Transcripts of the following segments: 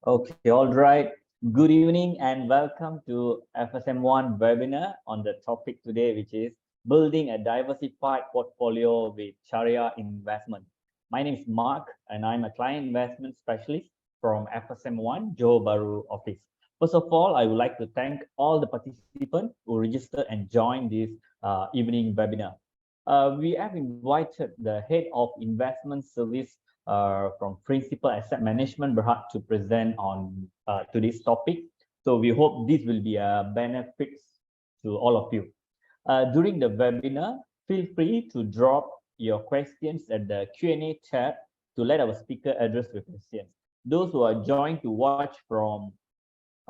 Okay, all right. Good evening and welcome to FSM1 webinar on the topic today, which is building a diversified portfolio with Sharia investment. My name is Mark and I'm a client investment specialist from FSM1 Johor Bahru office. First of all, I would like to thank all the participants who registered and joined this evening webinar. We have invited the head of investment service from Principal Asset Management Berhad to present on today's topic. So we hope this will be a benefit to all of you. During the webinar, feel free to drop your questions at the Q&A tab to let our speaker address your questions. Those who are joined to watch from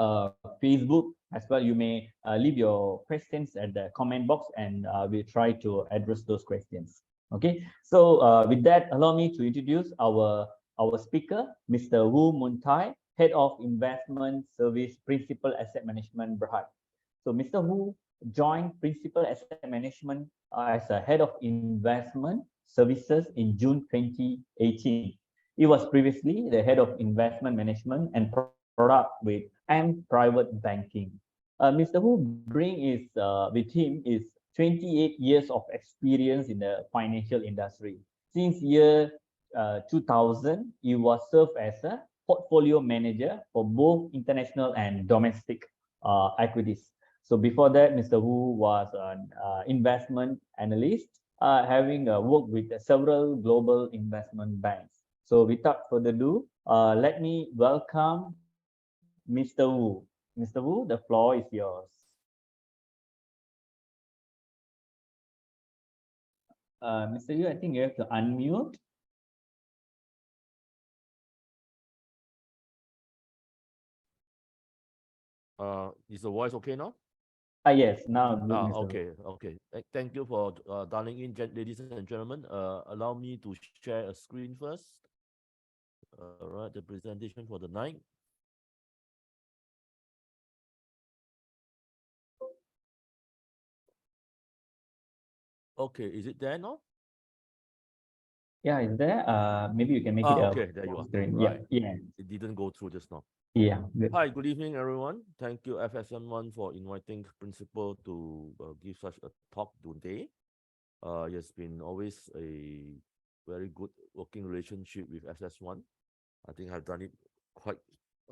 Facebook as well, you may leave your questions at the comment box and we'll try to address those questions. Okay, so with that, allow me to introduce our speaker, Mr. Woo Mun Thye, Head of Investment Service, Principal Asset Management Berhad. So Mr. Woo joined Principal Asset Management as a Head of Investment Services in June 2018. He was previously the Head of Investment Management and Product and Private Banking. Mr. Woo with him is 28 years of experience in the financial industry. Since year 2000, he was served as a portfolio manager for both international and domestic equities. So before that, Mr. Woo was an investment analyst, having worked with several global investment banks. So without further ado, let me welcome Mr. Woo. Mr. Woo, the floor is yours. Mr. Yu, I think you have to unmute. Is the voice okay now? Yes, now good, Mr. Okay. Thank you for dialing in, ladies and gentlemen. Allow me to share a screen first. All right, the presentation for the night. Okay, is it there now? Yeah, is there? Maybe you can make it okay, there you are. Screen. Right. Yeah. It didn't go through just now. Yeah. Good. Hi, good evening, everyone. Thank you, FSM1, for inviting Principal to give such a talk today. It has been always a very good working relationship with SS1. I think I've done it quite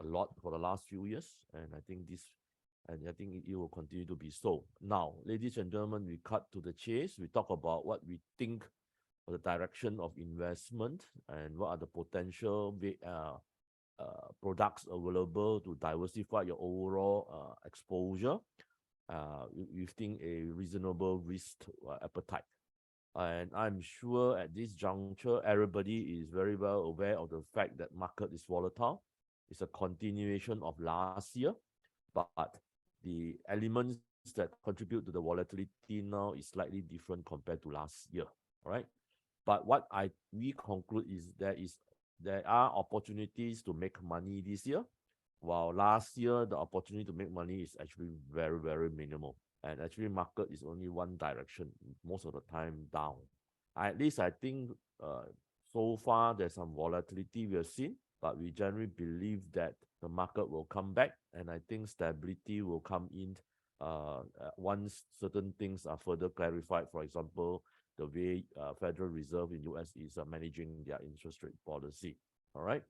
a lot for the last few years, and I think it will continue to be so. Now, ladies and gentlemen, we cut to the chase. We talk about what we think of the direction of investment and what are the potential products available to diversify your overall exposure within a reasonable risk appetite. And I'm sure at this juncture, everybody is very well aware of the fact that market is volatile. It's a continuation of last year, but the elements that contribute to the volatility now is slightly different compared to last year. All right. But what we conclude is there are opportunities to make money this year, while last year the opportunity to make money is actually very, very minimal. And actually market is only one direction, most of the time down. At least I think so far there's some volatility we have seen, but we generally believe that the market will come back, and I think stability will come in once certain things are further clarified. For example, the way Federal Reserve in US is managing their interest rate policy. All right.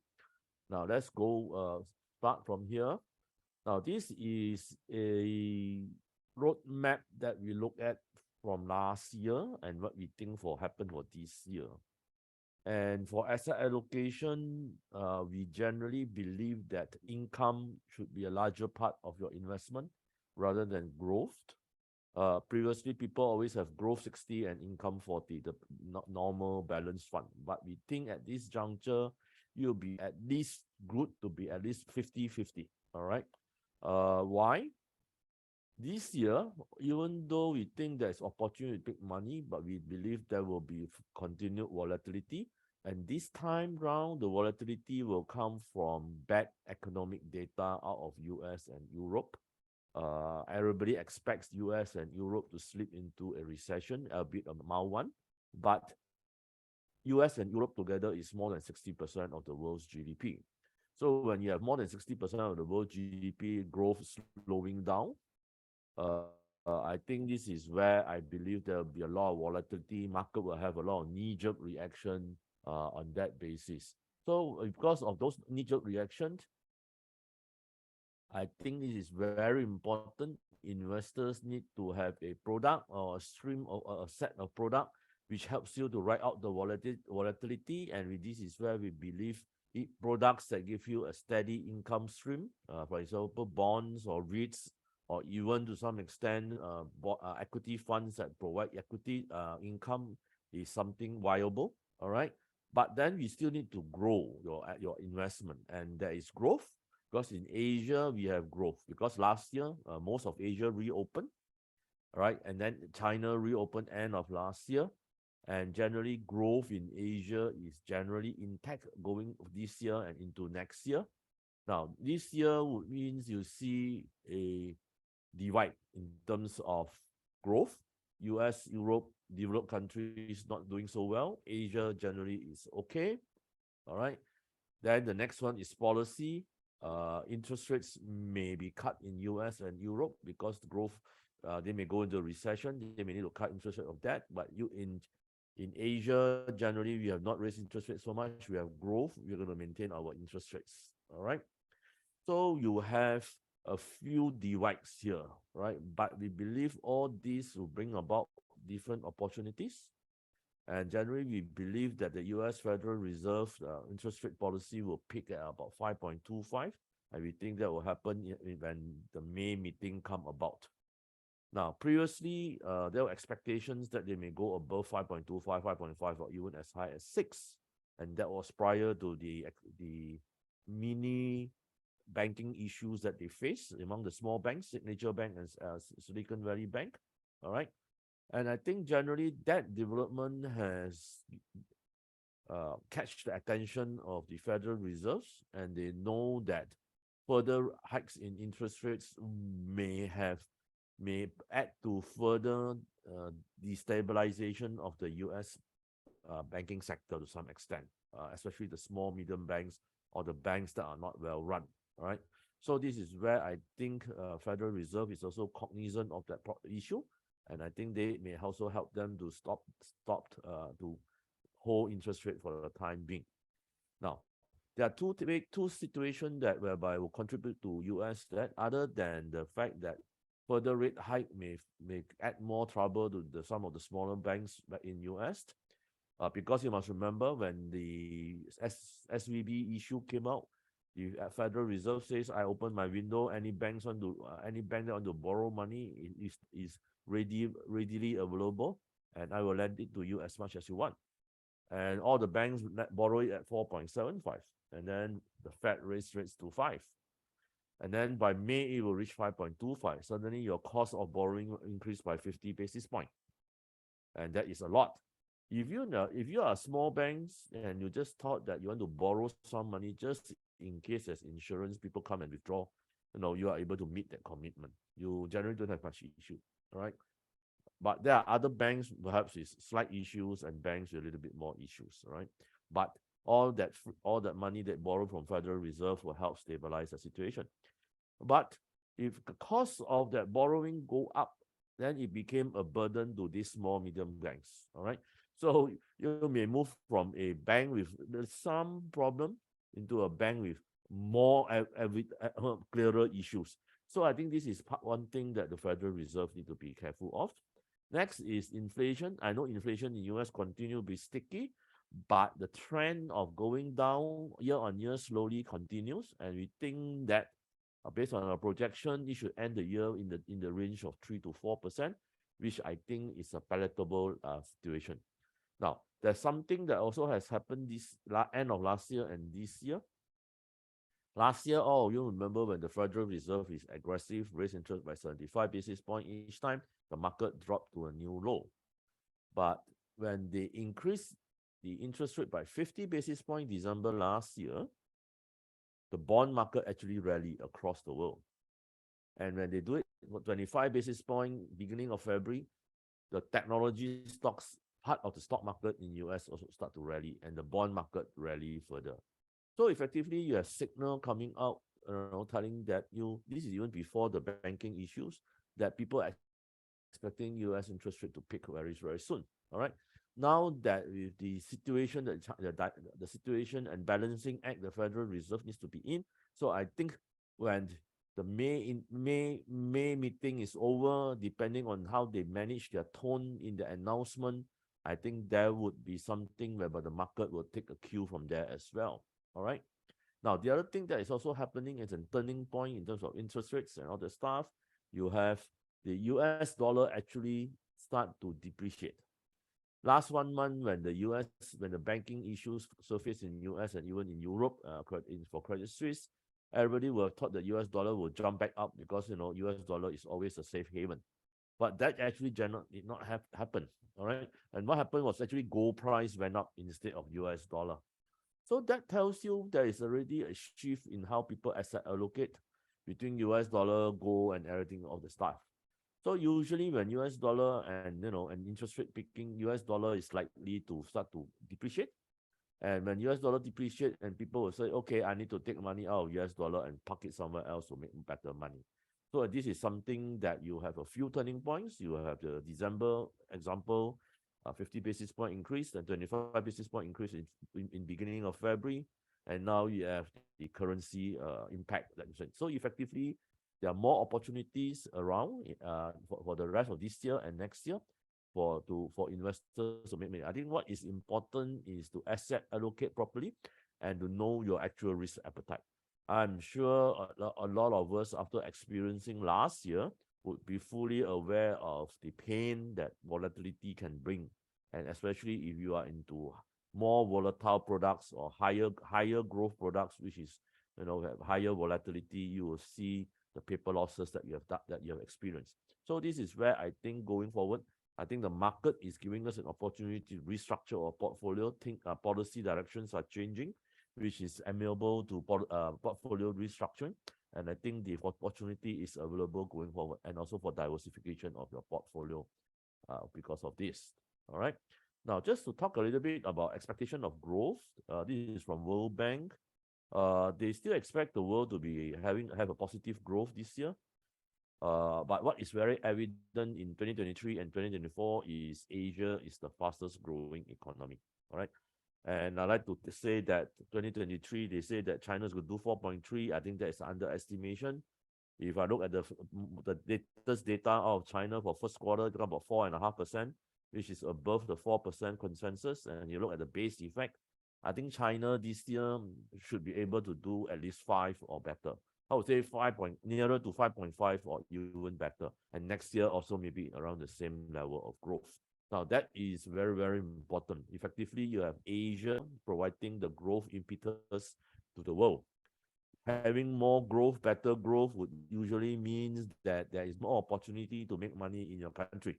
Now let's go start from here. Now this is a roadmap that we look at from last year and what we think will happen for this year. And for asset allocation, we generally believe that income should be a larger part of your investment rather than growth. Previously, people always have growth 60 and income 40, the normal balance fund. But we think at this juncture, you'll be at least good to be at least 50-50. All right. Why? This year, even though we think there's opportunity to make money, but we believe there will be continued volatility. And this time round, the volatility will come from bad economic data out of US and Europe. Everybody expects US and Europe to slip into a recession, albeit a mild one. But US and Europe together is more than 60% of the world's GDP. So when you have more than 60% of the world GDP growth slowing down, I think this is where I believe there will be a lot of volatility. Market will have a lot of knee-jerk reaction on that basis. So because of those knee-jerk reactions, I think it is very important. Investors need to have a product or a stream of a set of product which helps you to ride out the volatility. And with this is where we believe products that give you a steady income stream, for example, bonds or REITs, or even to some extent, equity funds that provide equity income is something viable. All right. But then we still need to grow your investment, and there is growth because in Asia we have growth because last year most of Asia reopened, right? And then China reopened end of last year, and generally growth in Asia is generally intact going this year and into next year. Now this year would means you see a divide in terms of growth. US, Europe, developed countries not doing so well. Asia generally is okay. All right. Then the next one is policy. Interest rates may be cut in US and Europe because the growth, they may go into a recession. They may need to cut interest rate of that. But in Asia, generally, we have not raised interest rates so much. We have growth. We're going to maintain our interest rates. All right. So you have a few divides here, right? But we believe all these will bring about different opportunities. And generally, we believe that the US Federal Reserve interest rate policy will peak at about 5.25. And we think that will happen when the May meeting come about. Now, previously, there were expectations that they may go above 5.25, 5.5, or even as high as 6. And that was prior to the mini banking issues that they face among the small banks, Signature Bank and Silicon Valley Bank. All right. And I think generally that development has catch the attention of the Federal Reserves, and they know that further hikes in interest rates may add to further destabilization of the U.S. Banking sector to some extent, especially the small, medium banks or the banks that are not well run. All right. So this is where I think Federal Reserve is also cognizant of that issue, and I think they may also help them to stop to hold interest rate for the time being. Now, there are two situations that whereby will contribute to US that other than the fact that further rate hike may add more trouble to some of the smaller banks in US. Because you must remember when the SVB issue came out, the Federal Reserve says, I open my window, any bank that want to borrow money is readily available, and I will lend it to you as much as you want. And all the banks borrow it at 4.75, and then the Fed raised rates to 5. And then by May, it will reach 5.25. Suddenly, your cost of borrowing increased by 50 basis points. And that is a lot. If you are small banks and you just thought that you want to borrow some money just in case as insurance, people come and withdraw, you are able to meet that commitment. You generally don't have much issue, all right? But there are other banks, perhaps with slight issues, and banks with a little bit more issues, all right? But all that money that borrowed from Federal Reserve will help stabilize the situation. But if the cost of that borrowing go up, then it became a burden to these small, medium banks, all right? So you may move from a bank with some problem into a bank with more clearer issues. So I think this is one thing that the Federal Reserve need to be careful of. Next is inflation. I know inflation in US continue to be sticky, but the trend of going down year on year slowly continues, and we think that based on our projection, it should end the year in the range of 3 to 4%, which I think is a palatable situation. Now, there's something that also has happened this end of last year and this year. Last year, you remember when the Federal Reserve is aggressive, raised interest by 75 basis points each time, the market dropped to a new low. But when they increased the interest rate by 50 basis points December last year, the bond market actually rallied across the world. And when they do it for 25 basis points beginning of February, the technology stocks, part of the stock market in US also start to rally, and the bond market rally further. So effectively, you have signal coming out, telling that this is even before the banking issues, that people are expecting U.S. interest rate to peak very, very soon. All right. Now that with the situation, the situation and balancing act, the Federal Reserve needs to be in. So I think when the May meeting is over, depending on how they manage their tone in the announcement, I think there would be something whereby the market will take a cue from there as well. All right. Now, the other thing that is also happening is a turning point in terms of interest rates and all the stuff. You have the US dollar actually start to depreciate. Last 1 month, when the banking issues surfaced in US and even in Europe, for Credit Suisse, everybody would have thought the US dollar would jump back up because US dollar is always a safe haven. But that actually did not have happen. All right. And what happened was actually gold price went up instead of US dollar. So that tells you there is already a shift in how people asset allocate between US dollar, gold, and everything of the stuff. So usually when US dollar and interest rate picking, US dollar is likely to start to depreciate. And when US dollar depreciate, and people will say, okay, I need to take money out of US dollar and park it somewhere else to make better money. So this is something that you have a few turning points. You have the December example, 50 basis point increase and 25 basis point increase in beginning of February. And now you have the currency impact. So effectively, there are more opportunities around for the rest of this year and next year for investors to make money. I think what is important is to asset allocate properly and to know your actual risk appetite. I'm sure a lot of us, after experiencing last year, would be fully aware of the pain that volatility can bring, and especially if you are into more volatile products or higher growth products, which is have higher volatility, you will see the paper losses that you have experienced. So this is where I think going forward, I think the market is giving us an opportunity to restructure our portfolio. Think policy directions are changing, which is amenable to portfolio restructuring. And I think the opportunity is available going forward, and also for diversification of your portfolio because of this. All right. Now, just to talk a little bit about expectation of growth, this is from World Bank. They still expect the world to have a positive growth this year. But what is very evident in 2023 and 2024 is Asia is the fastest growing economy. All right. And I like to say that 2023, they say that China's going to do 4.3. I think that is underestimation. If I look at the latest data of China for first quarter, it's about 4.5%, which is above the 4% consensus. And you look at the base effect, I think China this year should be able to do at least 5 or better. I would say nearer to 5.5 or even better. And next year also maybe around the same level of growth. Now that is very, very important. Effectively, you have Asia providing the growth impetus to the world. Having more growth, better growth would usually means that there is more opportunity to make money in your country.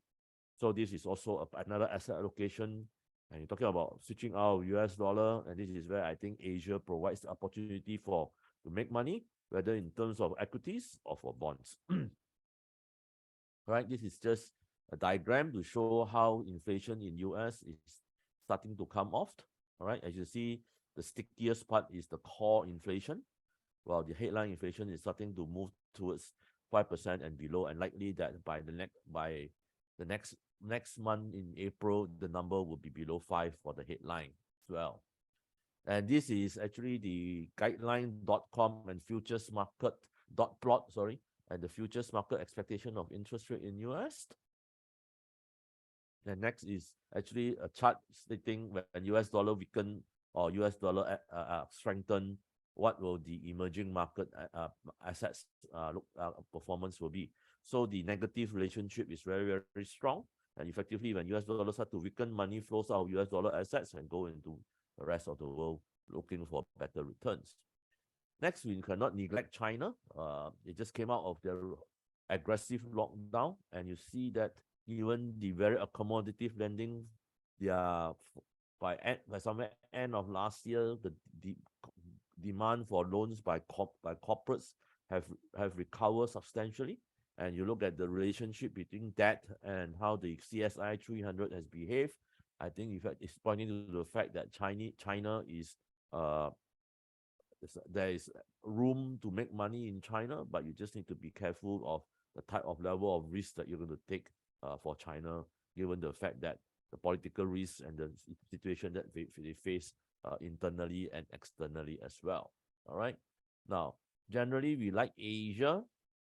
So this is also another asset allocation. And you're talking about switching out of US dollar, and this is where I think Asia provides the opportunity to make money, whether in terms of equities or for bonds. Right, this is just a diagram to show how inflation in US is starting to come off. All right, as you see, the stickiest part is the core inflation, while the headline inflation is starting to move towards 5% and below, and likely that by the next month in April, the number will be below 5 for the headline as well. And this is actually the guideline.com and futures market plot, and the futures market expectation of interest rate in US. And next is actually a chart stating when US dollar weaken or US dollar strengthen, what will the emerging market assets performance will be. So the negative relationship is very, very strong. And effectively, when US dollar start to weaken, money flows out of US dollar assets and go into the rest of the world looking for better returns. Next, we cannot neglect China. It just came out of their aggressive lockdown, and you see that even the very accommodative lending, they are by somewhere end of last year, the demand for loans by corporates have recovered substantially. And you look at the relationship between that and how the CSI 300 has behaved, I think in fact it's pointing to the fact that China is there is room to make money in China, but you just need to be careful of the type of level of risk that you're going to take for China, given the fact that the political risks and the situation that they face internally and externally as well. All right. Now, generally, we like Asia,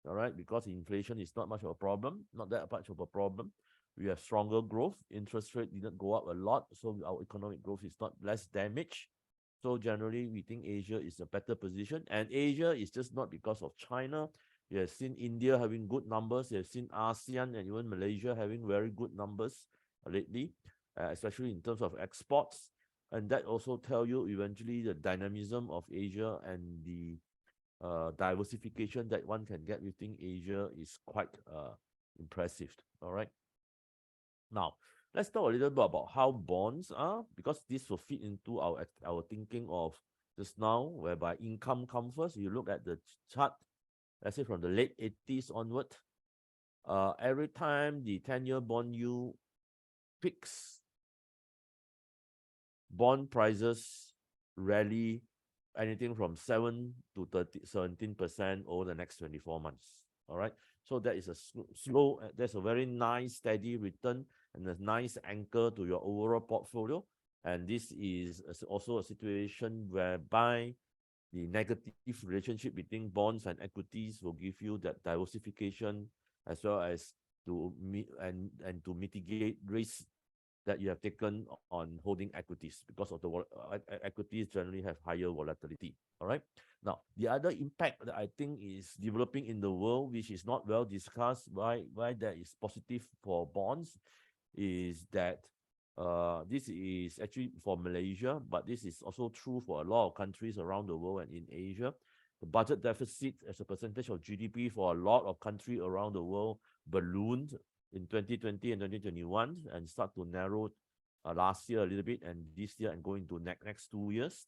all right, because inflation is not much of a problem, not that much of a problem. We have stronger growth. Interest rate didn't go up a lot, so our economic growth is not less damaged. So generally, we think Asia is a better position, and Asia is just not because of China. You have seen India having good numbers. You have seen ASEAN and even Malaysia having very good numbers lately, especially in terms of exports. And that also tell you eventually the dynamism of Asia and the diversification that one can get within Asia is quite impressive. All right. Now, let's talk a little bit about how bonds are, because this will fit into our thinking of just now, whereby income comes first. You look at the chart, let's say from the late 80s onward, every time the 10-year bond yield peaks, bond prices rally anything from 17% over the next 24 months. All right. So that is a slow, that's a very nice, steady return and a nice anchor to your overall portfolio. And this is also a situation whereby the negative relationship between bonds and equities will give you that diversification as well as to to mitigate risk that you have taken on holding equities, because of the equities generally have higher volatility. All right. Now, the other impact that I think is developing in the world, which is not well discussed, why that is positive for bonds, is that this is actually for Malaysia, but this is also true for a lot of countries around the world and in Asia. The budget deficit as a percentage of GDP for a lot of countries around the world ballooned in 2020 and 2021 and start to narrow last year a little bit, and this year and going to next 2 years.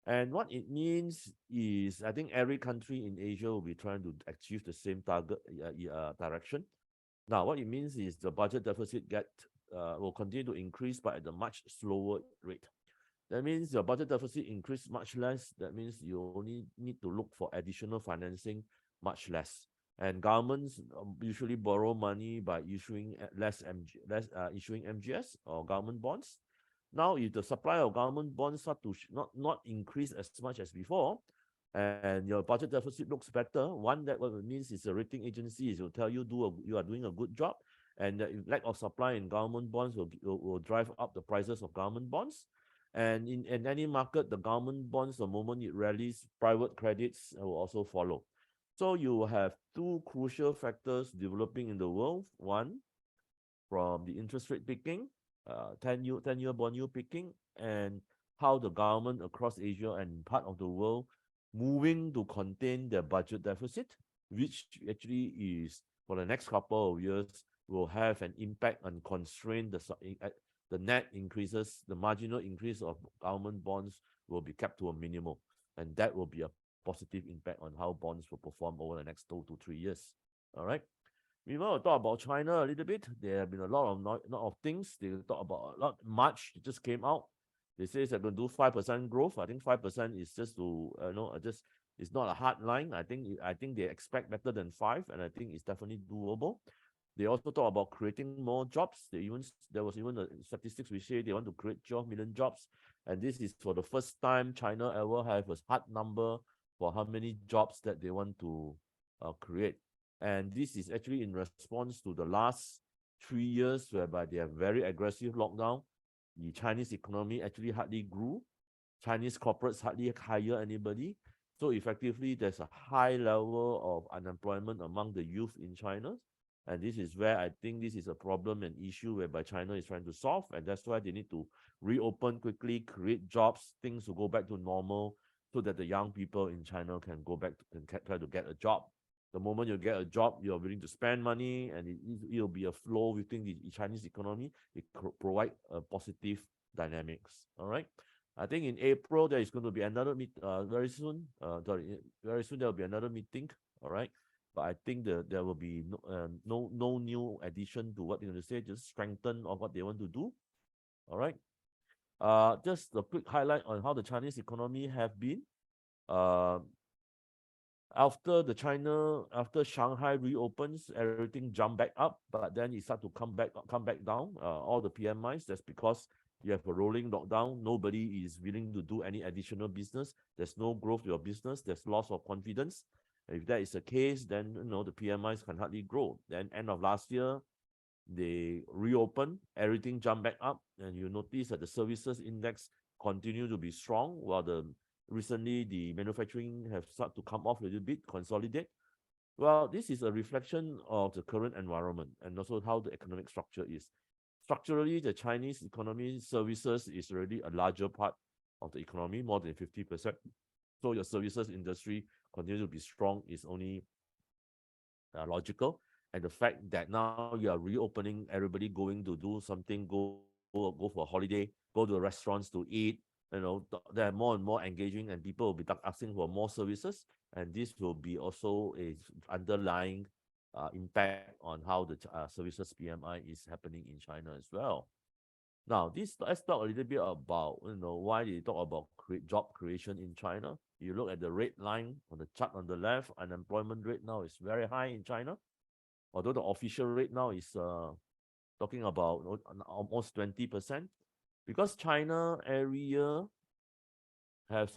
And what it means is, I think every country in Asia will be trying to achieve the same target direction. Now, what it means is the budget deficit will continue to increase, but at a much slower rate. That means your budget deficit increase much less. That means you only need to look for additional financing much less. And governments usually borrow money by issuing issuing MGS or government bonds. Now, if the supply of government bonds start to not increase as much as before, and your budget deficit looks better, that what it means is the rating agencies will tell you you are doing a good job, and the lack of supply in government bonds will drive up the prices of government bonds. And in any market, the government bonds, the moment it rallies, private credits will also follow. So you have two crucial factors developing in the world. One, from the interest rate peaking, 10-year bond yield peaking, and how the government across Asia and part of the world moving to contain their budget deficit, which actually is for the next couple of years will have an impact and constrain the net increases. The marginal increase of government bonds will be kept to a minimum, and that will be a positive impact on how bonds will perform over the next 2 to 3 years. All right. We want to talk about China a little bit. There have been a lot of things. They talk about a lot. March just came out. They say they're going to do 5% growth. I think 5% is just to it's not a hard line. I think they expect better than 5, and I think it's definitely doable. They also talk about creating more jobs. There was even the statistics which say they want to create 12 million jobs, and this is for the first time China ever have a hard number for how many jobs that they want to create. And this is actually in response to the last 3 years whereby they have very aggressive lockdown. The Chinese economy actually hardly grew. Chinese corporates hardly hire anybody. So effectively, there's a high level of unemployment among the youth in China. And this is where I think this is a problem and issue whereby China is trying to solve. And that's why they need to reopen quickly, create jobs, things to go back to normal, so that the young people in China can go back and try to get a job. The moment you get a job, you're willing to spend money, and it'll be a flow within the Chinese economy. It provide a positive dynamics. All right. I think in April there is going to be another very soon. Very soon there will be another meeting. All right. But I think there will be no new addition to what they're going to say. Just strengthen of what they want to do. All right. Just a quick highlight on how the Chinese economy have been. Uh, after Shanghai reopens, everything jump back up, but then it start to come back down. All the PMIs. That's because you have a rolling lockdown. Nobody is willing to do any additional business. There's no growth to your business. There's loss of confidence. If that is the case, then the PMIs can hardly grow. Then end of last year, they reopen, everything jump back up, and you notice that the services index continue to be strong, while recently the manufacturing have started to come off a little bit, consolidate. Well, this is a reflection of the current environment and also how the economic structure is. Structurally, the Chinese economy services is already a larger part of the economy, more than 50%. So your services industry continue to be strong is only logical. And the fact that now you are reopening, everybody going to do something, go for a holiday, go to restaurants to eat, they're more and more engaging, and people will be asking for more services, and this will be also a underlying impact on how the services PMI is happening in China as well. Now, let's talk a little bit about why they talk about job creation in China. You look at the red line on the chart on the left, unemployment rate now is very high in China, although the official rate now is talking about almost 20%, because China every year have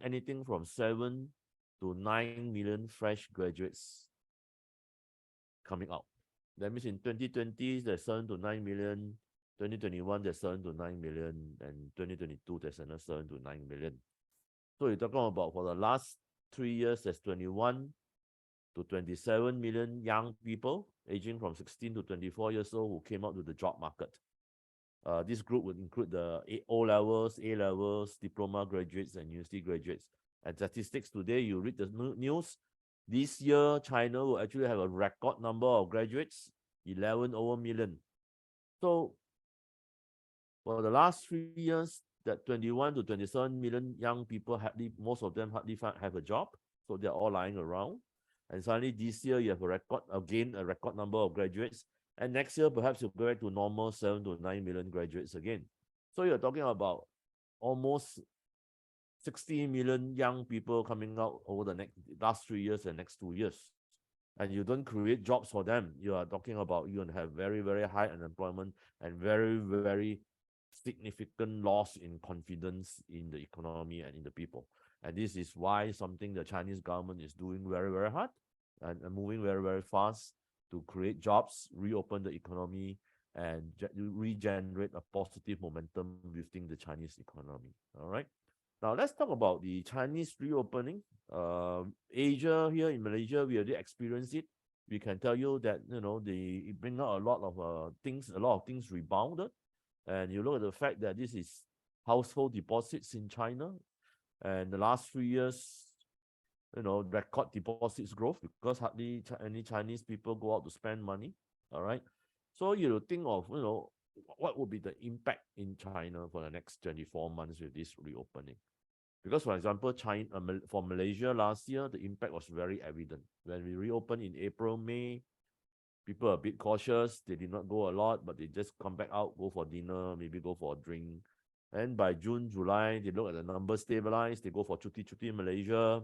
anything from 7 to 9 million fresh graduates coming out. That means in 2020 there's 7 to 9 million, 2021 there's 7 to 9 million, and 2022 there's another 7 to 9 million. So you're talking about for the last 3 years, there's 21 to 27 million young people aging from 16 to 24 years old who came out to the job market. This group would include the O levels, A levels, diploma graduates, and university graduates. And statistics today, you read the news. This year, China will actually have a record number of graduates, 11 over million. So for the last 3 years, that 21 to 27 million young people, most of them hardly have a job. So they're all lying around. And suddenly this year, you have a record number of graduates. And next year, perhaps you'll go back to normal 7 to 9 million graduates again. So you're talking about almost 60 million young people coming out over the last 3 years and next 2 years. And you don't create jobs for them. You are talking about you're going to have very, very high unemployment and very, very significant loss in confidence in the economy and in the people. And this is why something the Chinese government is doing very, very hard and moving very, very fast to create jobs, reopen the economy, and regenerate a positive momentum within the Chinese economy. All right. Now let's talk about the Chinese reopening. Asia here in Malaysia, we already experienced it. We can tell you that they bring out a lot of things rebounded. And you look at the fact that this is household deposits in China, and the last 3 years, record deposits growth because hardly any Chinese people go out to spend money. All right. So you think of, what would be the impact in China for the next 24 months with this reopening? Because, for example, for Malaysia last year, the impact was very evident. When we reopened in April, May, people are a bit cautious. They did not go a lot, but they just come back out, go for dinner, maybe go for a drink. And by June, July, they look at the numbers stabilize. They go for chuti in Malaysia.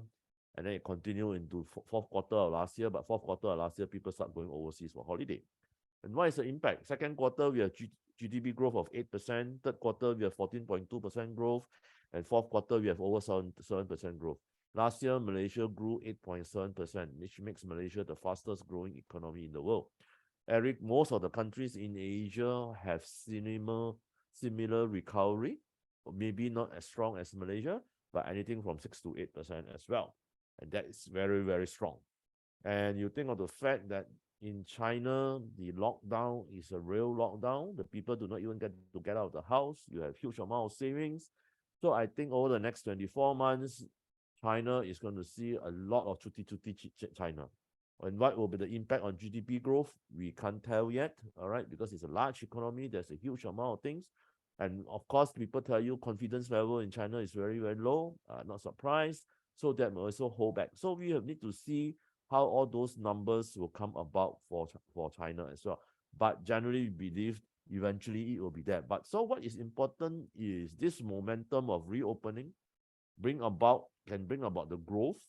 And then it continued into fourth quarter of last year. But fourth quarter of last year, people start going overseas for holiday. And what is the impact? Second quarter, we have GDP growth of 8%. Third quarter, we have 14.2% growth. And fourth quarter, we have over 7% growth. Last year, Malaysia grew 8.7%, which makes Malaysia the fastest growing economy in the world. Eric, most of the countries in Asia have similar recovery, maybe not as strong as Malaysia, but anything from 6 to 8% as well. And that is very, very strong. And you think of the fact that in China, the lockdown is a real lockdown. The people do not even get to get out of the house. You have huge amount of savings. So I think over the next 24 months, China is going to see a lot of chuti China. And what will be the impact on GDP growth? We can't tell yet, all right, because it's a large economy. There's a huge amount of things. And of course, people tell you confidence level in China is very, very low. Not surprised. So that will also hold back. So we need to see how all those numbers will come about for China as well. But generally, we believe eventually it will be there. But so what is important is this momentum of reopening can bring about the growth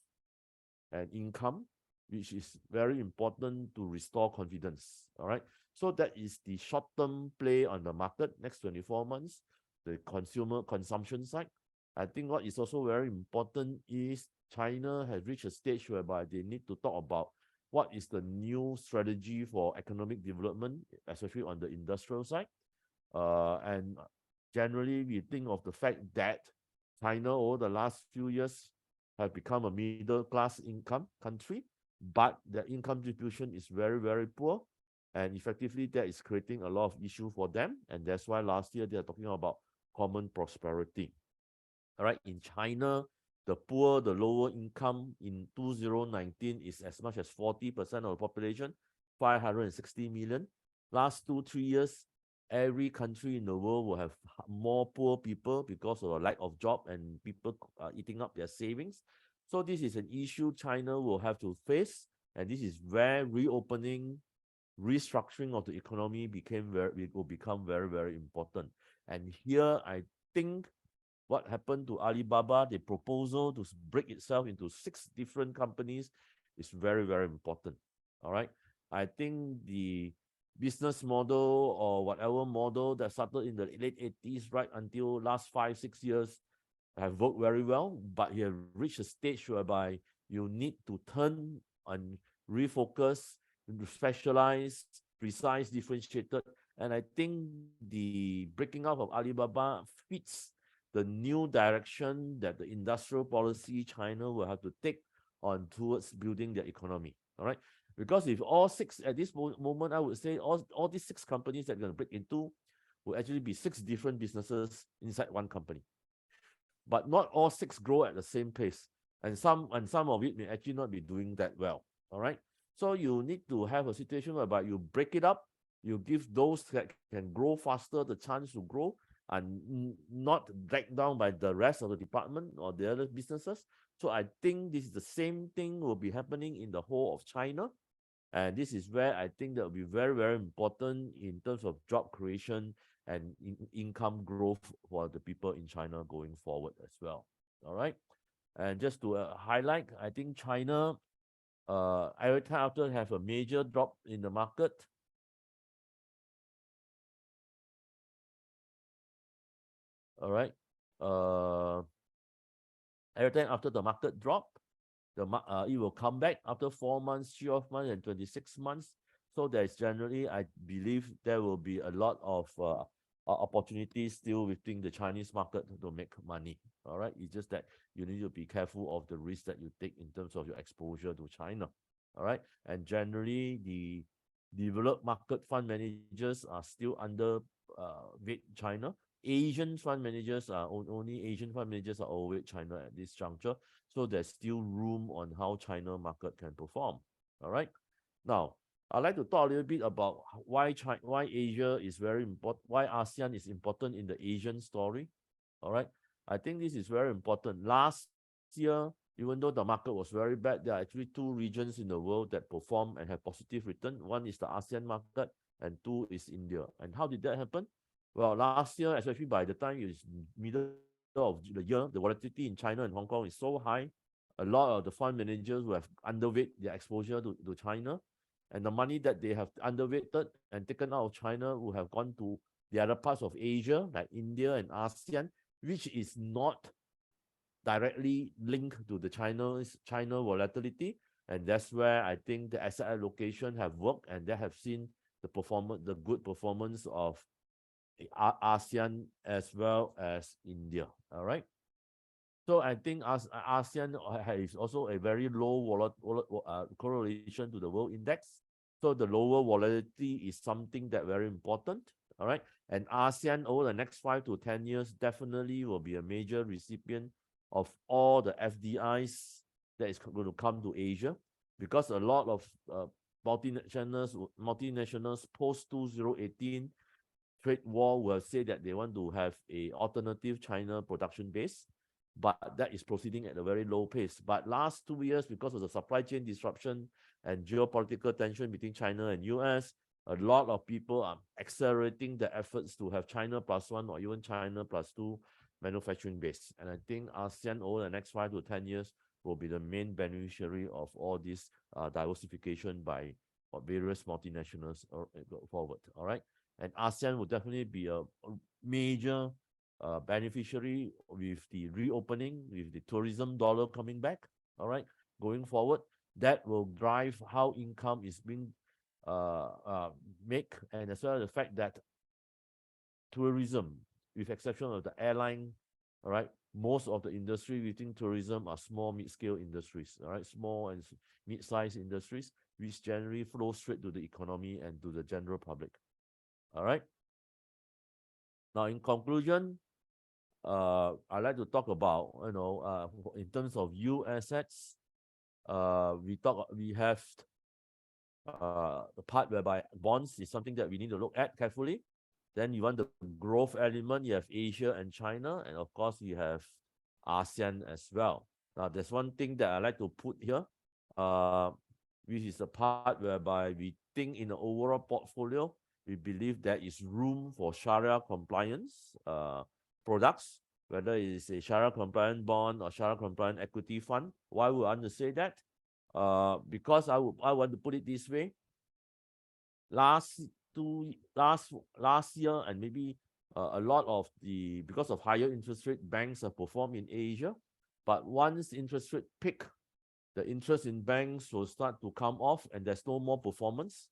and income, which is very important to restore confidence. All right. So that is the short-term play on the market next 24 months, the consumer consumption side. I think what is also very important is China has reached a stage whereby they need to talk about what is the new strategy for economic development, especially on the industrial side. And generally, we think of the fact that China over the last few years have become a middle class income country, but their income distribution is very, very poor. And effectively, that is creating a lot of issue for them. And that's why last year they are talking about common prosperity. All right, in China, the poor, the lower income in 2019 is as much as 40% of the population, 560 million. Last 2-3 years, every country in the world will have more poor people because of a lack of job and people eating up their savings. So this is an issue China will have to face, and this is where reopening, restructuring of the economy will become very, very important. And here, I think what happened to Alibaba, the proposal to break itself into 6 different companies is very, very important. All right. I think the business model or whatever model that started in the late 80s right until last 5-6 years have worked very well, but you have reached a stage whereby you need to turn and refocus, specialize, precise, differentiated. And I think the breaking up of Alibaba fits the new direction that the industrial policy China will have to take on towards building their economy. All right. Because if all 6 at this moment, I would say all these 6 companies that are going to break into will actually be 6 different businesses inside one company. But not all 6 grow at the same pace. And some of it may actually not be doing that well. All right. So you need to have a situation whereby you break it up, you give those that can grow faster the chance to grow and not dragged down by the rest of the department or the other businesses. So I think this is the same thing will be happening in the whole of China. And this is where I think that will be very, very important in terms of job creation and income growth for the people in China going forward as well. All right. And just to highlight, I think China, every time after have a major drop in the market, all right, every time after the market drop, it will come back after 4 months, 12 months, and 26 months. So there's generally, I believe, there will be a lot of opportunities still within the Chinese market to make money. All right, it's just that you need to be careful of the risk that you take in terms of your exposure to China. All right, and generally the developed market fund managers are still under weight China. Asian fund managers are only Asian fund managers are overweight China at this juncture. So there's still room on how China market can perform. All right. Now, I'd like to talk a little bit about why Asia is very important, why ASEAN is important in the Asian story. All right. I think this is very important. Last year, even though the market was very bad, there are actually 2 regions in the world that perform and have positive return. One is the ASEAN market and 2 is India. And how did that happen? Well, last year, especially by the time it's middle of the year, the volatility in China and Hong Kong is so high. A lot of the fund managers who have underweight their exposure to China, and the money that they have underweighted and taken out of China will have gone to the other parts of Asia, like India and ASEAN, which is not directly linked to the China volatility. And that's where I think the asset allocation have worked, and they have seen the good performance of ASEAN as well as India. All right. So I think ASEAN has also a very low correlation to the world index. So the lower volatility is something that very important. All right. And ASEAN over the next 5 to 10 years definitely will be a major recipient of all the FDIs that is going to come to Asia, because a lot of multinationals post 2018 trade war will say that they want to have a alternative China production base, but that is proceeding at a very low pace. But last 2 years, because of the supply chain disruption and geopolitical tension between China and US, a lot of people are accelerating the efforts to have China+1 or even China+2, manufacturing base. And I think ASEAN over the next 5 to 10 years will be the main beneficiary of all this diversification by various multinationals go forward. All right. And ASEAN will definitely be a major beneficiary with the reopening, with the tourism dollar coming back. All right. Going forward, that will drive how income is being make, and as well as the fact that tourism, with exception of the airline, all right, most of the industry within tourism are small, mid-scale industries, all right, small and mid-sized industries, which generally flow straight to the economy and to the general public. All right. Now, in conclusion, I'd like to talk about, in terms of yield assets, we have the part whereby bonds is something that we need to look at carefully. Then you want the growth element, you have Asia and China, and of course you have ASEAN as well. Now, there's one thing that I like to put here, which is the part whereby we think in the overall portfolio, we believe there is room for Sharia compliance products, whether it is a Sharia compliant bond or Sharia compliant equity fund. Why would I want to say that? Because I want to put it this way. Last year, and maybe a lot of because of higher interest rate, banks have performed in Asia. But once interest rate peak, the interest in banks will start to come off, and there's no more performance.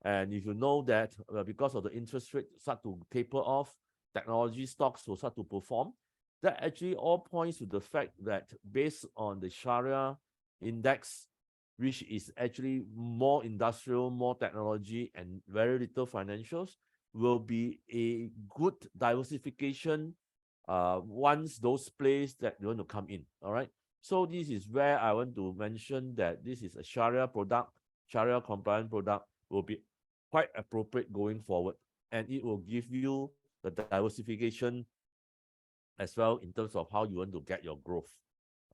And if you know that because of the interest rate start to taper off, technology stocks will start to perform. That actually all points to the fact that based on the Sharia index, which is actually more industrial, more technology, and very little financials, will be a good diversification once those plays that you want to come in. All right. So this is where I want to mention that this is a Sharia product, Sharia compliant product will be quite appropriate going forward, and it will give you the diversification as well in terms of how you want to get your growth.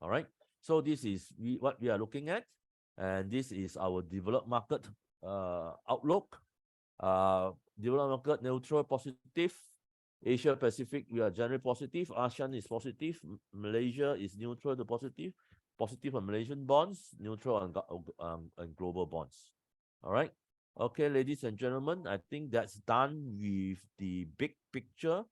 All right. So this is what we are looking at, and this is our developed market outlook. Developed market neutral, positive. Asia Pacific, we are generally positive. ASEAN is positive. Malaysia is neutral to positive. Positive on Malaysian bonds, neutral on global bonds. All right. Okay, ladies and gentlemen, I think that's done with the big picture.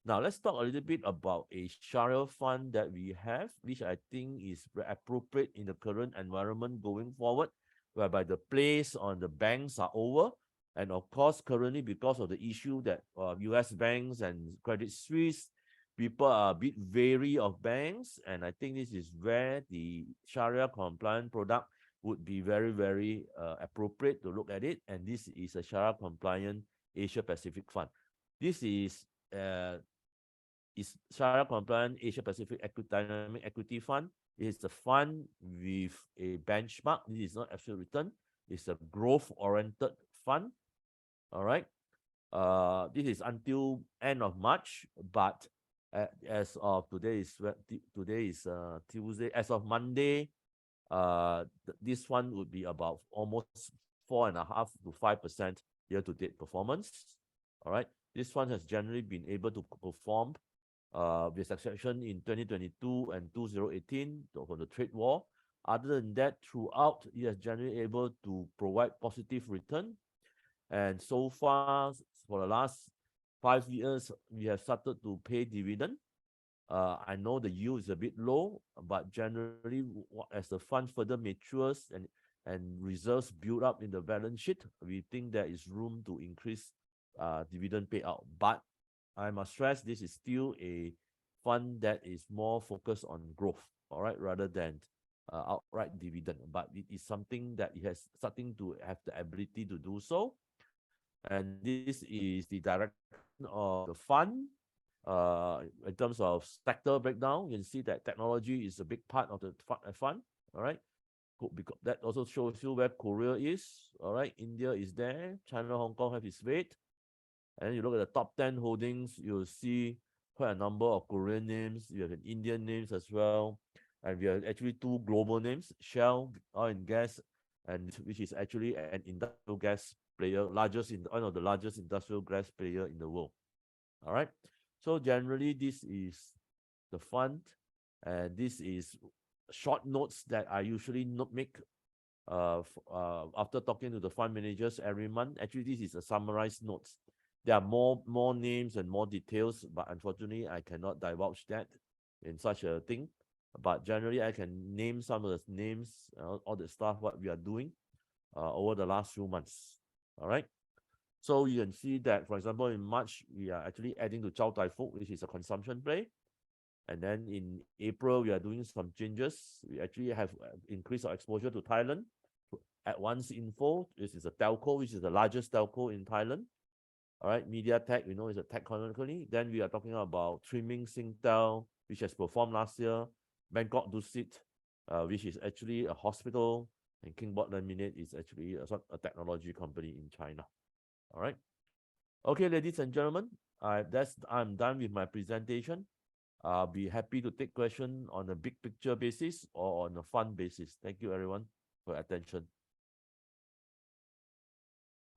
Now, let's talk a little bit about a Sharia fund that we have, which I think is appropriate in the current environment going forward, whereby the plays on the banks are over. And of course, currently, because of the issue that US banks and Credit Suisse, people are a bit wary of banks. And I think this is where the Sharia compliant product would be very, very appropriate to look at it. And this is a Sharia compliant Asia Pacific fund. This is Sharia compliant Asia Pacific Dynamic Equity Fund. It is a fund with a benchmark. This is not absolute return. It's a growth-oriented fund. All right. This is until end of March, but as of today is Tuesday. As of Monday, this one would be about almost 4.5% to 5% year-to-date performance. All right. This one has generally been able to perform with exception in 2022 and 2018 for the trade war. Other than that, throughout, it has generally able to provide positive return. And so far, for the last 5 years, we have started to pay dividend. I know the yield is a bit low, but generally, as the fund further matures and reserves build up in the balance sheet, we think there is room to increase dividend payout. But I must stress, this is still a fund that is more focused on growth, all right, rather than outright dividend. But it is something that it has starting to have the ability to do so. And this is the direction of the fund. In terms of sector breakdown, you can see that technology is a big part of the fund. All right. Because that also shows you where Korea is. All right. India is there. China, Hong Kong have its weight. And you look at the top 10 holdings, you'll see quite a number of Korean names. You have Indian names as well. And we have actually 2 global names, Shell, oil and gas, and which is actually an industrial gas player, one of the largest industrial gas player in the world. All right. So generally, this is the fund. And this is short notes that I usually not make after talking to the fund managers every month. Actually, this is a summarized notes. There are more names and more details, but unfortunately, I cannot divulge that in such a thing. But generally, I can name some of the names, all the stuff what we are doing over the last few months. All right. So you can see that, for example, in March, we are actually adding to Chow Tai Fook, which is a consumption play. And then in April, we are doing some changes. We actually have increased our exposure to Thailand. At Once Info, this is a telco, which is the largest telco in Thailand. All right, MediaTek, we know is a tech company. Then we are talking about Trimming Singtel, which has performed last year. Bangkok Dusit, which is actually a hospital. And Kingbot Laminate is actually a technology company in China. All right. Okay, ladies and gentlemen, I'm done with my presentation. I'll be happy to take questions on a big picture basis or on a fund basis. Thank you, everyone, for your attention.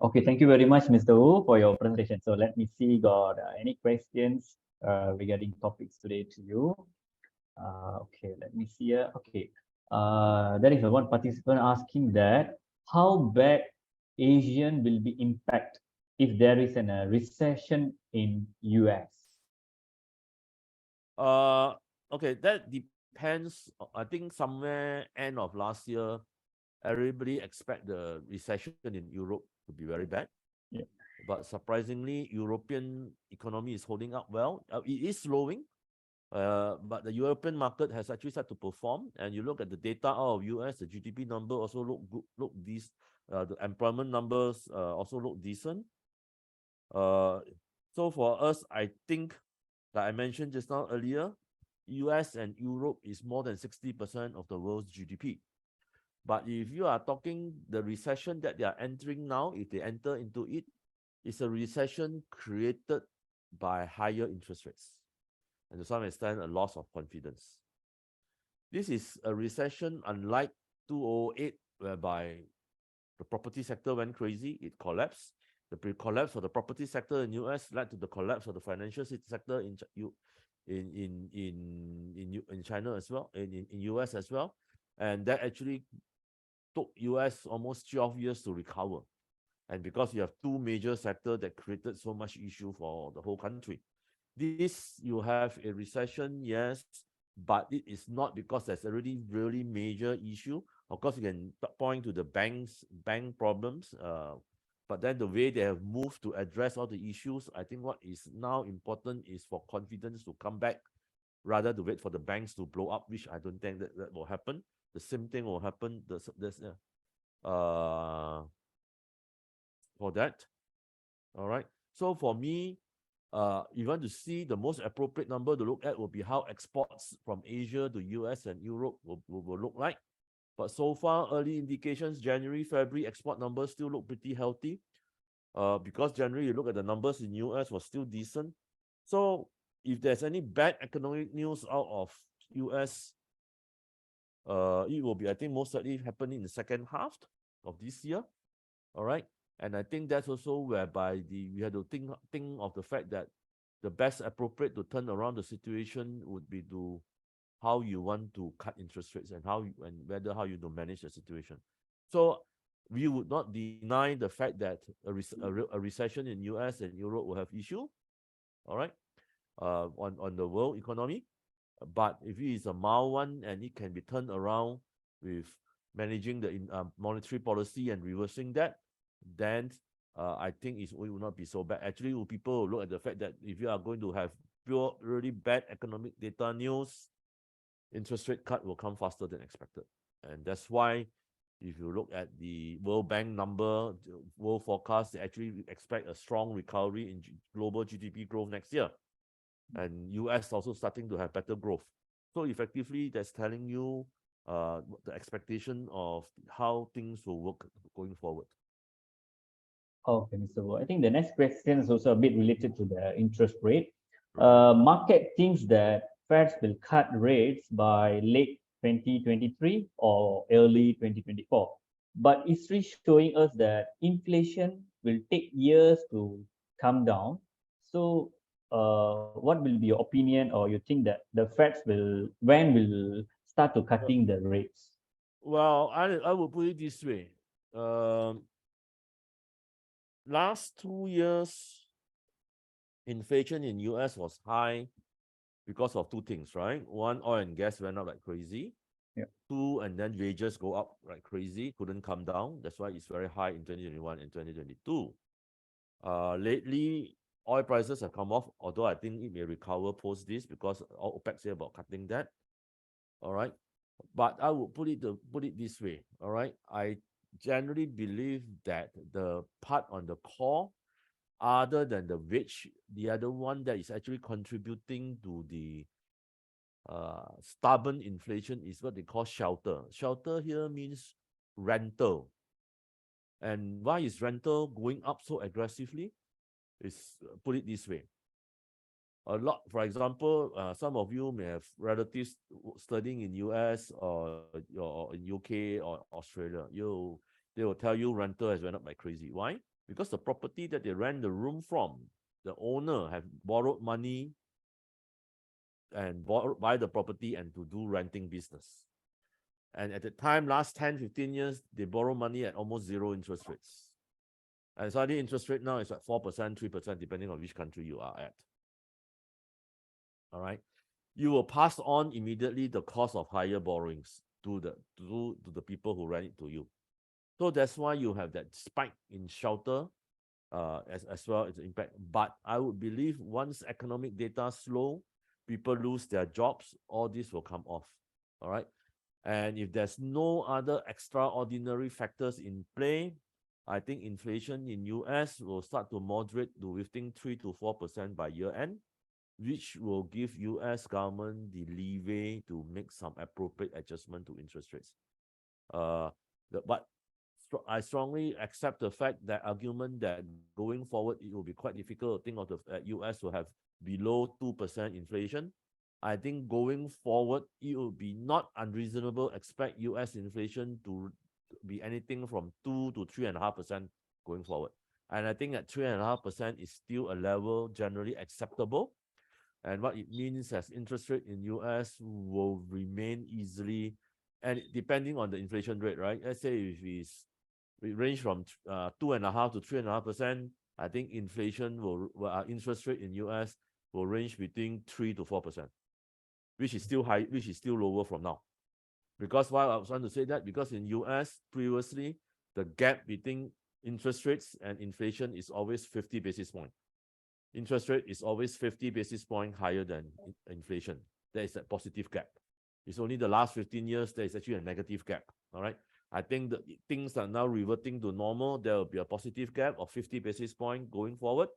Okay, thank you very much, Mr. Wu, for your presentation. So let me see, got any questions regarding topics today to you. Okay, let me see here. Okay, there is one participant asking that how bad ASEAN will be impacted if there is a recession in US. Okay, that depends. I think somewhere end of last year, everybody expect the recession in Europe to be very bad. Yeah. But surprisingly, European economy is holding up well. It is slowing, but the European market has actually started to perform. And you look at the data out of US, the GDP number also look good. The employment numbers also look decent. So for us, I think, like I mentioned just now earlier, US and Europe is more than 60% of the world's GDP. But if you are talking the recession that they are entering now, if they enter into it, it's a recession created by higher interest rates. And to some extent, a loss of confidence. This is a recession unlike 2008, whereby the property sector went crazy, it collapsed. The collapse of the property sector in US led to the collapse of the financial sector in China as well, in US as well. And that actually took US almost 12 years to recover. And because you have two major sectors that created so much issue for the whole country. This, you have a recession, yes, but it is not because there's already really major issue. Of course, you can point to the bank problems, but then the way they have moved to address all the issues, I think what is now important is for confidence to come back rather to wait for the banks to blow up, which I don't think that will happen. The same thing will happen for that. All right. So for me, you want to see the most appropriate number to look at will be how exports from Asia to US and Europe will look like. But so far, early indications, January, February export numbers still look pretty healthy. Because January, you look at the numbers in US was still decent. So if there's any bad economic news out of US, it will be, I think, most likely happening in the second half of this year. All right. And I think that's also whereby we have to think of the fact that the best appropriate to turn around the situation would be to how you want to cut interest rates and how you to manage the situation. So we would not deny the fact that a recession in US and Europe will have issue, all right, on the world economy. But if it is a mild one and it can be turned around with managing the monetary policy and reversing that, then I think it will not be so bad. Actually, people will look at the fact that if you are going to have really bad economic data news, interest rate cut will come faster than expected. And that's why if you look at the World Bank number, world forecast, they actually expect a strong recovery in global GDP growth next year. And US also starting to have better growth. So effectively, that's telling you the expectation of how things will work going forward. Okay, Mr. Wu. I think the next question is also a bit related to the interest rate. Right. Market thinks that Fed will cut rates by late 2023 or early 2024. But history showing us that inflation will take years to come down. So what will be your opinion, or you think that the Feds when will start to Uh, cutting the rates? Well, I will put it this way. Last 2 years, inflation in US was high because of two things, right? One, oil and gas went up like crazy. Yeah. Two, and then wages go up like crazy, couldn't come down. That's why it's very high in 2021 and 2022. Lately, oil prices have come off, although I think it may recover post this because all OPEC say about cutting that. All right. But I would put it this way. All right. I generally believe that the part on the core, other than the wage, the other one that is actually contributing to the stubborn inflation is what they call shelter. Shelter here means rental. And why is rental going up so aggressively? Is put it this way. A lot, for example, some of you may have relatives studying in US or in UK or Australia. They will tell you rental has went up like crazy. Why? Because the property that they rent the room from, the owner have borrowed money and buy the property and to do renting business. And at the time, last 10, 15 years, they borrow money at almost zero interest rates. And suddenly interest rate now is at 4%, 3%, depending on which country you are at. All right. You will pass on immediately the cost of higher borrowings to the people who rent it to you. So that's why you have that spike in shelter as well as impact. But I would believe once economic data slow, people lose their jobs, all this will come off. All right. And if there's no other extraordinary factors in play, I think inflation in US will start to moderate to within 3 to 4% by year end, which will give US government the leeway to make some appropriate adjustment to interest rates. But I strongly accept the fact that argument that going forward it will be quite difficult to think of the US will have below 2% inflation. I think going forward it will be not unreasonable expect US inflation to be anything from 2 to 3.5% going forward. And I think that 3.5% is still a level generally acceptable. And what it means as interest rate in US will remain easily, and depending on the inflation rate, right? Let's say if we range from 2.5 to 3.5%, I think inflation interest rate in US will range between 3 to 4%, which is still high, which is still lower from now. Because why I was trying to say that, because in US previously, the gap between interest rates and inflation is always 50 basis points. Interest rate is always 50 basis points higher than inflation. There is a positive gap. It's only the last 15 years there is actually a negative gap. All right. I think the things are now reverting to normal. There will be a positive gap of 50 basis points going forward.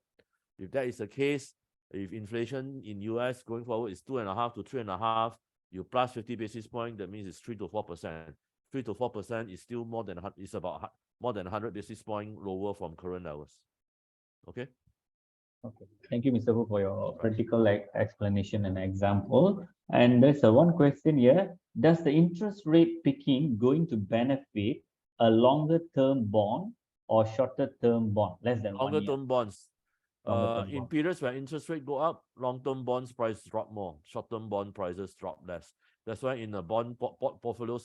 If that is the case, if inflation in US going forward is 2.5 to 3.5, you plus 50 basis points, that means it's 3 to 4%. 3 to 4% is still more than more than 100 basis points lower from current levels. Okay. Okay, thank you, Mr. Hu, for your practical explanation and example. And there's one question here. Does the interest rate picking going to benefit a longer term bond or shorter term bond, less than 1 Longer year? term bonds. Longer term In bond. periods where interest rate go up, long-term bonds price drop more, short-term bond prices drop less. That's why in a bond portfolio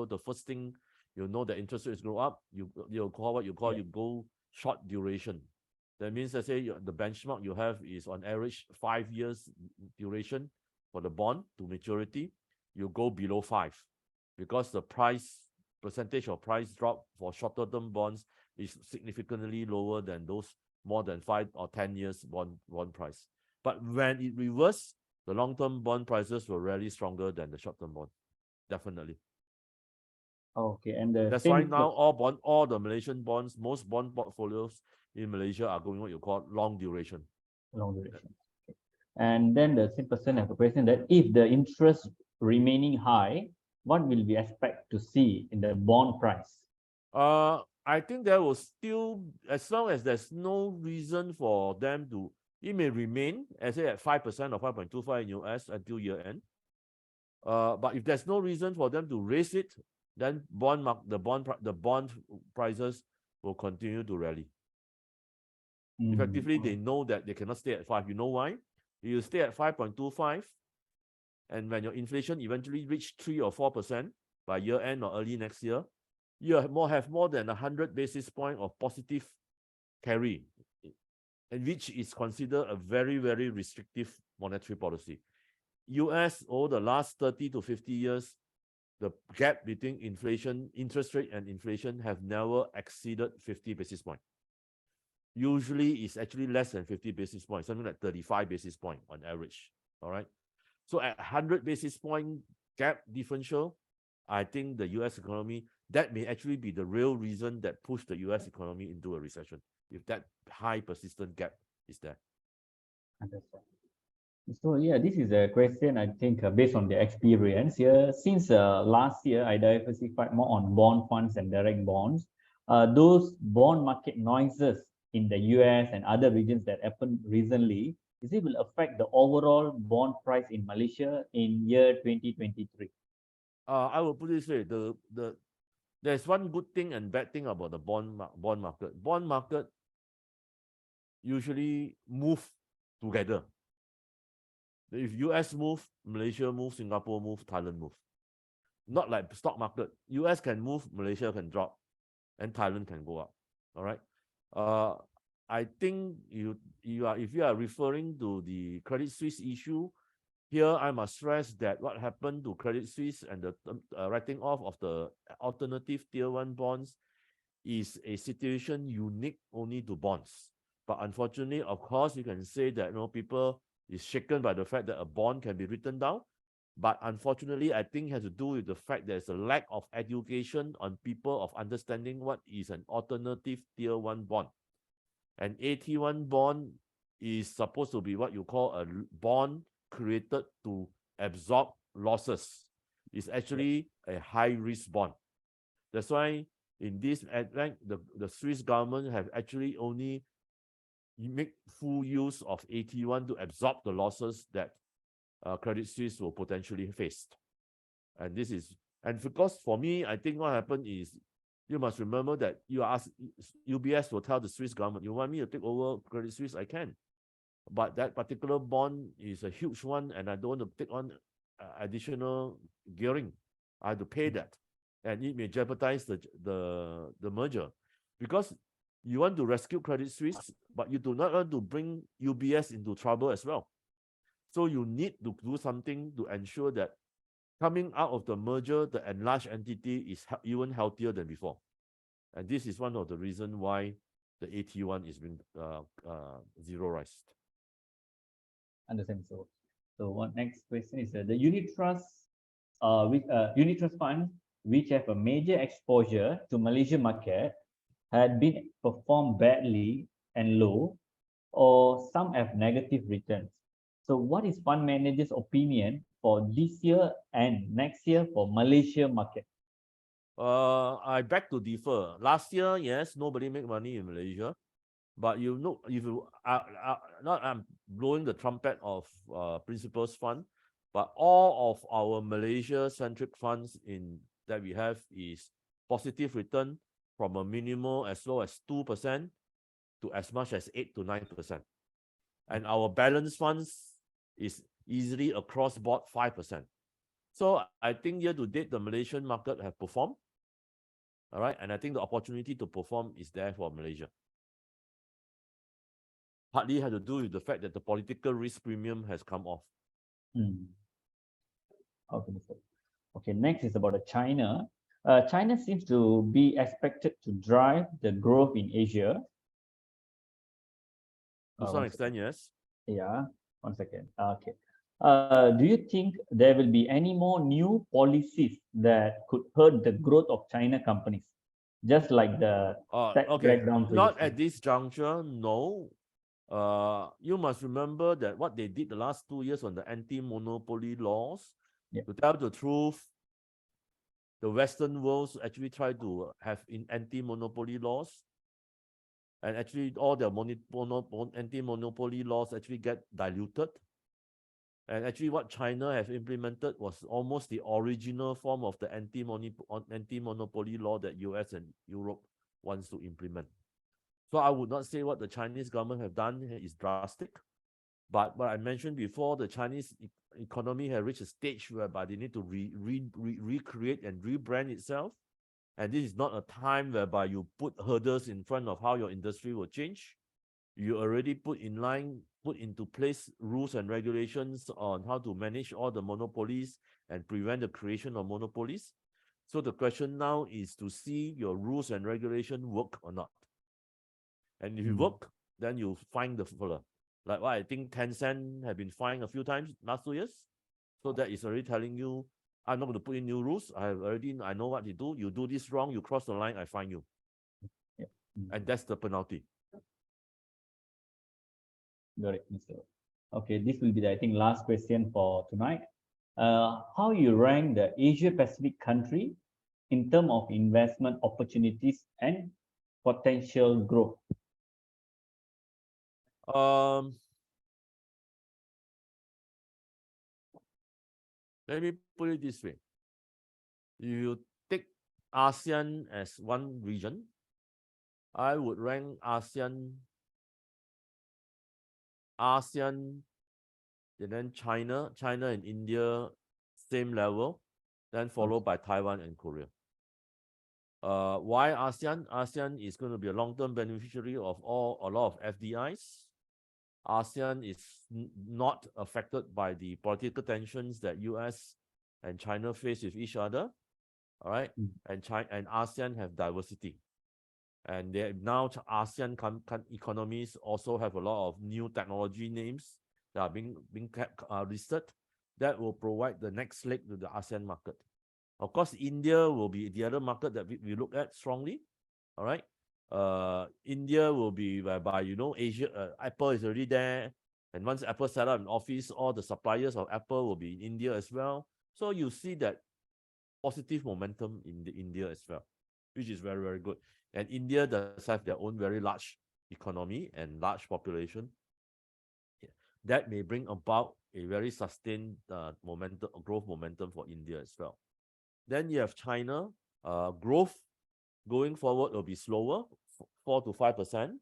the first thing you know that interest rates go up, you call what you call you go short duration. That means, let's say the benchmark you have is on average 5 years duration for the bond to maturity. You go below 5 because the percentage of price drop for shorter term bonds is significantly lower than those more than 5 or 10 years bond price. But when it reverses, the long-term bond prices were really stronger than the short-term bond. Definitely. Okay, and that's why now all the Malaysian bonds, most bond portfolios in Malaysia are going what you call long duration. Long duration. Okay. And then the same person have a question that if the interest remaining high, what will we expect to see in the bond price? I think there will still, as long as there's no reason for them to, it may remain, as say at 5% or 5.25 in US until year end. But if there's no reason for them to raise it, then the bond prices will continue to rally. Effectively, they know that they cannot stay at 5. You know why? You stay at 5.25, and when your inflation eventually reach 3 or 4% by year end or early next year, you have more than 100 basis point of positive carry, and which is considered a very, very restrictive monetary policy. US over the last 30 to 50 years, the gap between inflation, interest rate and inflation have never exceeded 50 basis points. Usually it's actually less than 50 basis points, something like 35 basis points on average. All right. So at 100 basis point gap differential, I think the US economy, that may actually be the real reason that pushed the US economy into a recession, if that high persistent gap is there. Understand. So yeah, this is a question I think based on the experience here. Since last year, I diversified more on bond funds and direct bonds. Those bond market noises in the US and other regions that happened recently, is it will affect the overall bond price in Malaysia in year 2023? I will put it this way: there's one good thing and bad thing about the bond market. Bond market usually move together. If US move, Malaysia move, Singapore move, Thailand move. Not like stock market. US can move, Malaysia can drop, and Thailand can go up. All right. I think if you are referring to the Credit Suisse issue, here I must stress that what happened to Credit Suisse and the writing off of the alternative tier 1 bonds is a situation unique only to bonds. But unfortunately, of course, you can say that people is shaken by the fact that a bond can be written down. But unfortunately, I think it has to do with the fact there's a lack of education on people of understanding what is an alternative tier 1 bond. An AT1 bond is supposed to be what you call a bond created to absorb losses. It's actually a high-risk bond. That's why in this, the Swiss government have actually only make full use of AT1 to absorb the losses that Credit Suisse will potentially face. And this is, and because for me, I think what happened is, you must remember that UBS will tell the Swiss government, you want me to take over Credit Suisse, I can. But that particular bond is a huge one, and I don't want to take on additional gearing. I have to pay that, and it may jeopardize the merger, because you want to rescue Credit Suisse, but you do not want to bring UBS into trouble as well. So you need to do something to ensure that coming out of the merger, the enlarged entity is even healthier than before. And this is one of the reasons why the AT1 is being zeroized. Understand. So one next question is the unit trust, unit trust fund, which have a major exposure to Malaysia market, had been performed badly and low, or some have negative returns. So what is fund manager's opinion for this year and next year for Malaysia market? I beg to differ. Last year, yes, nobody make money in Malaysia. But if you not I'm blowing the trumpet of Principal's Fund, but all of our Malaysia-centric funds that we have is positive return from a minimal as low as 2% to as much as 8 to 9%. And our balanced funds is easily across board 5%. So I think year to date, the Malaysian market have performed. All right. And I think the opportunity to perform is there for Malaysia. Partly had to do with the fact that the political risk premium has come off. Okay, next is about China. China seems to be expected to drive the growth in Asia. To some extent, yes. Yeah, 1 second. Okay. Do you think there will be any more new policies that could hurt the growth of China companies? Just like the tax breakdown. Not at this juncture, no. You must remember that what they did the last 2 years on the anti-monopoly laws, to tell the truth, the Western world actually try to have anti-monopoly laws, and actually all the anti-monopoly laws actually get diluted. And actually what China have implemented was almost the original form of the anti-monopoly law that US and Europe wants to implement. So I would not say what the Chinese government have done is drastic, but what I mentioned before, the Chinese economy has reached a stage whereby they need to recreate and rebrand itself. And this is not a time whereby you put hurdles in front of how your industry will change. You already put into place rules and regulations on how to manage all the monopolies and prevent the creation of monopolies. So the question now is to see your rules and regulation work or not. And if you work, then you find the further. Like what I think Tencent have been fined a few times last 2 years. So that is already telling you, I'm not going to put in new rules. I know what to do. You do this wrong, you cross the line, I fine you. Yeah. And that's the penalty. Got it, Mr. Okay, this will be the, I think, last question for tonight. How you rank the Asia Pacific country in terms of investment opportunities and potential growth? Let me put it this way. You take ASEAN as one region, I would rank ASEAN, and then China and India, same level, then followed by Taiwan and Korea. Why ASEAN? ASEAN is going to be a long-term beneficiary of a lot of FDIs. ASEAN is not affected by the political tensions that US and China face with each other. All right. And China and ASEAN have diversity. And now ASEAN economies also have a lot of new technology names that are being listed that will provide the next leg to the ASEAN market. Of course, India will be the other market that we look at strongly. All right. India will be whereby, Asia, Apple is already there. And once Apple set up an office, all the suppliers of Apple will be in India as well. So you see that positive momentum in India as well, which is very, very good. And India does have their own very large economy and large population. That may bring about a very sustained growth momentum for India as well. Then you have China. Growth going forward will be slower, 4 to 5%.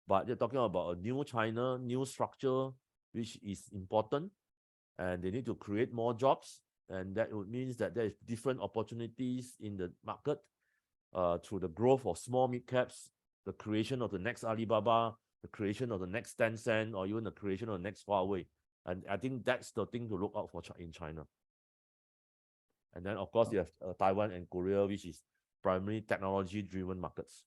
But you're talking about a new China, new structure, which is important. And they need to create more jobs. And that would mean that there is different opportunities in the market through the growth of small mid-caps, the creation of the next Alibaba, the creation of the next Tencent, or even the creation of the next Huawei. And I think that's the thing to look out for in China. And then, of course, you have Taiwan and Korea, which is primarily technology-driven markets.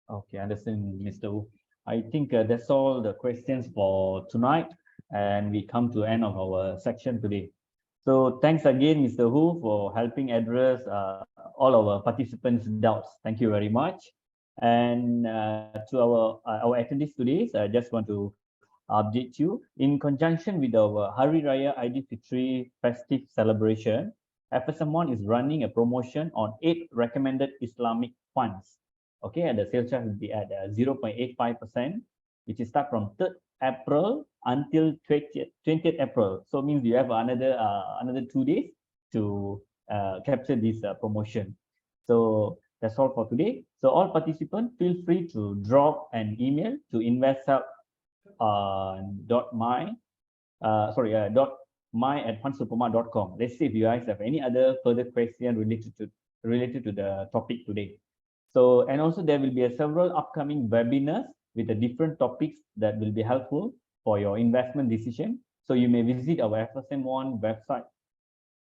Okay, understand, Mr. Wu. I think that's all the questions for tonight, and we come to the end of our section today. So thanks again, Mr. Wu, for helping address all our participants' doubts. Thank you very much. And to our attendees today, I just want to update you. In conjunction with our Hari Raya Aidilfitri festive celebration, FSM1 is running a promotion on 8 recommended Islamic funds. Okay, and the sales charge will be at 0.85%, which is start from 3rd April until 20th April. So it means you have another 2 days to capture this promotion. So that's all for today. So all participants, feel free to drop an email to my@fundsupama.com. Let's see if you guys have any other further question related to the topic today. So, and also there will be several upcoming webinars with the different topics that will be helpful for your investment decision. So you may visit our FSM1 website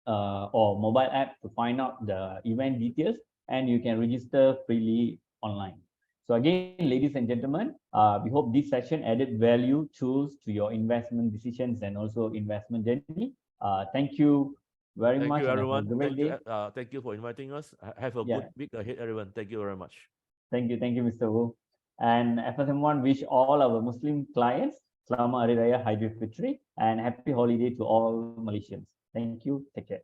or mobile app to find out the event details, and you can register freely online. So again, ladies and gentlemen, we hope this session added value tools to your investment decisions and also investment journey. Thank you very much. Thank you, everyone. Thank you for inviting us. Have a good week ahead, everyone. Thank you very much. Thank you, Mr. Wu. And FSM1 wish all our Muslim clients Selamat Hari Raya Aidilfitri and happy holiday to all Malaysians. Thank you. Take care.